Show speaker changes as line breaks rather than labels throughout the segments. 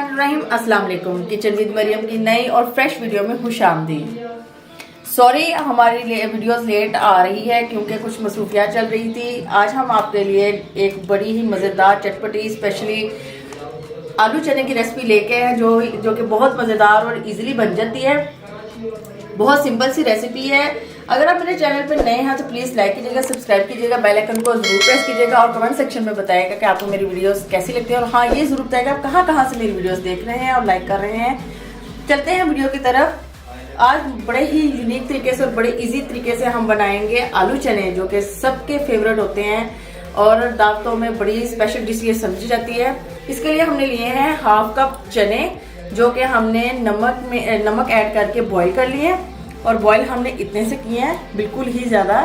बिस्मिल्लाहिर्रहमानिर्रहीम। अस्सलाम वालेकुम। किचन विद मरियम की नई और फ्रेश वीडियो में खुशामदीद। सॉरी हमारी वीडियोस लेट आ रही है क्योंकि कुछ मसरूफियात चल रही थी। आज हम आपके लिए एक बड़ी ही मज़ेदार चटपटी स्पेशली आलू चने की रेसिपी लेके हैं जो कि बहुत मज़ेदार और इजीली बन जाती है। बहुत सिंपल सी रेसिपी है। अगर आप मेरे चैनल पर नए हैं तो प्लीज़ लाइक कीजिएगा, सब्सक्राइब कीजिएगा, बेल आइकन को जरूर प्रेस कीजिएगा और कमेंट सेक्शन में बताइएगा कि आपको मेरी वीडियोस कैसी लगती है। और हाँ, ये जरूर बताइएगा आप कहाँ से मेरी वीडियोस देख रहे हैं और लाइक कर रहे हैं। चलते हैं वीडियो की तरफ। आज बड़े ही यूनिक तरीके से और बड़े इजी तरीके से हम बनाएंगे आलू चने, जो कि सबके फेवरेट होते हैं और दावतों में बड़ी स्पेशल डिश ये समझी जाती है। इसके लिए हमने लिए हैं हाफ कप चने, जो कि हमने नमक ऐड करके बॉईल कर लिए और बॉईल हमने इतने से किए हैं, बिल्कुल ही ज़्यादा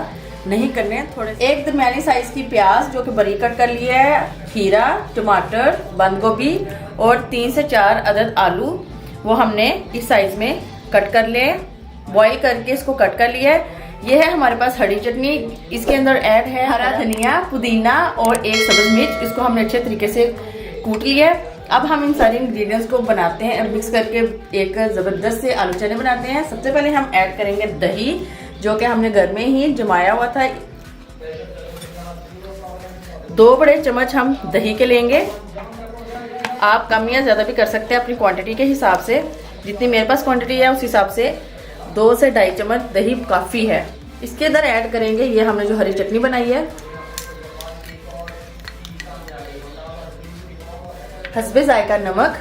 नहीं करने। थोड़े एक दरमियानी साइज की प्याज जो कि बारीक कट कर लिया है, खीरा, टमाटर, बंद गोभी और 3 से 4 अदद आलू वो हमने इस साइज में कट कर लिए, बॉईल करके इसको कट कर लिया है। ये है हमारे पास हरी चटनी। इसके अंदर ऐड है हरा धनिया, पुदीना और एक सब्ज मिर्च। इसको हमने अच्छे तरीके से कूट लिया है। अब हम इन सारे इंग्रेडिएंट्स को बनाते हैं, मिक्स करके एक ज़बरदस्त से आलू चने बनाते हैं। सबसे पहले हम ऐड करेंगे दही, जो कि हमने घर में ही जमाया हुआ था। 2 बड़े चम्मच हम दही के लेंगे। आप कम या ज़्यादा भी कर सकते हैं अपनी क्वांटिटी के हिसाब से। जितनी मेरे पास क्वांटिटी है उस हिसाब से 2 से 2.5 चम्मच दही काफ़ी है। इसके अंदर ऐड करेंगे ये हमने जो हरी चटनी बनाई है, हस्बे जायका नमक,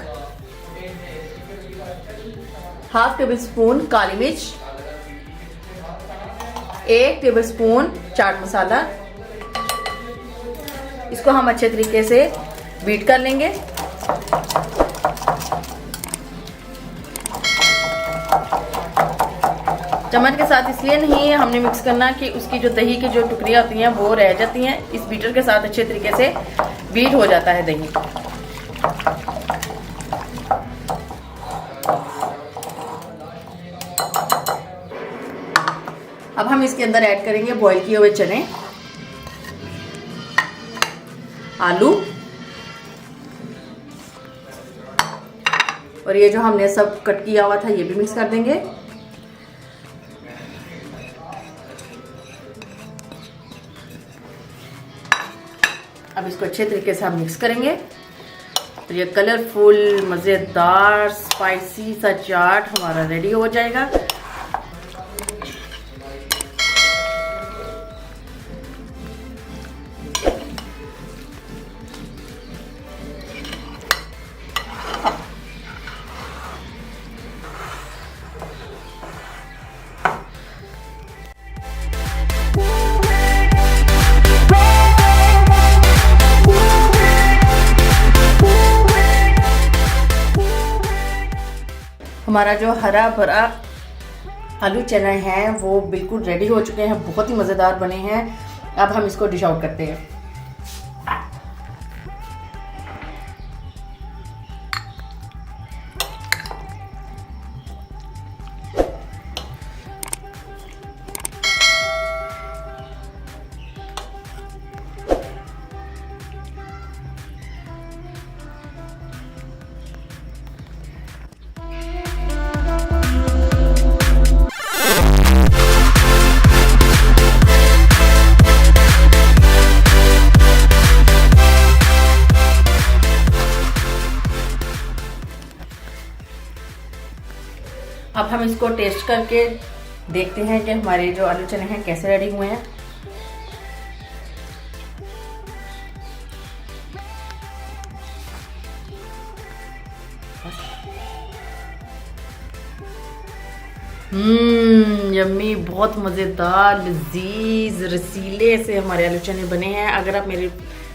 हाफ टेबल स्पून काली मिर्च, 1 टेबल स्पून चाट मसाला। इसको हम अच्छे तरीके से बीट कर लेंगे। चम्मच के साथ इसलिए नहीं हमने मिक्स करना कि उसकी जो दही की जो टुकड़ियाँ होती हैं वो रह जाती हैं। इस बीटर के साथ अच्छे तरीके से बीट हो जाता है दही। अब हम इसके अंदर ऐड करेंगे बॉईल किए हुए चने, आलू और ये जो हमने सब कट किया हुआ था ये भी मिक्स कर देंगे। अब इसको अच्छे तरीके से हम मिक्स करेंगे तो ये कलरफुल मज़ेदार स्पाइसी सा चाट हमारा रेडी हो जाएगा। हमारा जो हरा भरा आलू चना है वो बिल्कुल रेडी हो चुके हैं, बहुत ही मज़ेदार बने हैं। अब हम इसको डिश आउट करते हैं। अब हम इसको टेस्ट करके देखते हैं कि हमारे जो आलू चने हैं कैसे रेडी हुए हैं। यम्मी, बहुत मज़ेदार, लजीज, रसीले से हमारे आलू चने बने हैं। अगर आप मेरी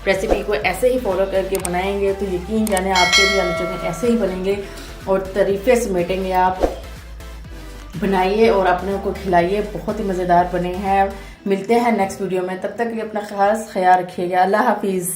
रेसिपी को ऐसे ही फॉलो करके बनाएंगे तो यकीन जाने आपके भी आलू चने ऐसे ही बनेंगे और तारीफ़ें समेटेंगे। आप बनाइए और अपने को खिलाइए, बहुत ही मज़ेदार बने हैं। मिलते हैं नेक्स्ट वीडियो में, तब तक के लिए अपना खास ख्याल रखिएगा। अल्लाह हाफिज़।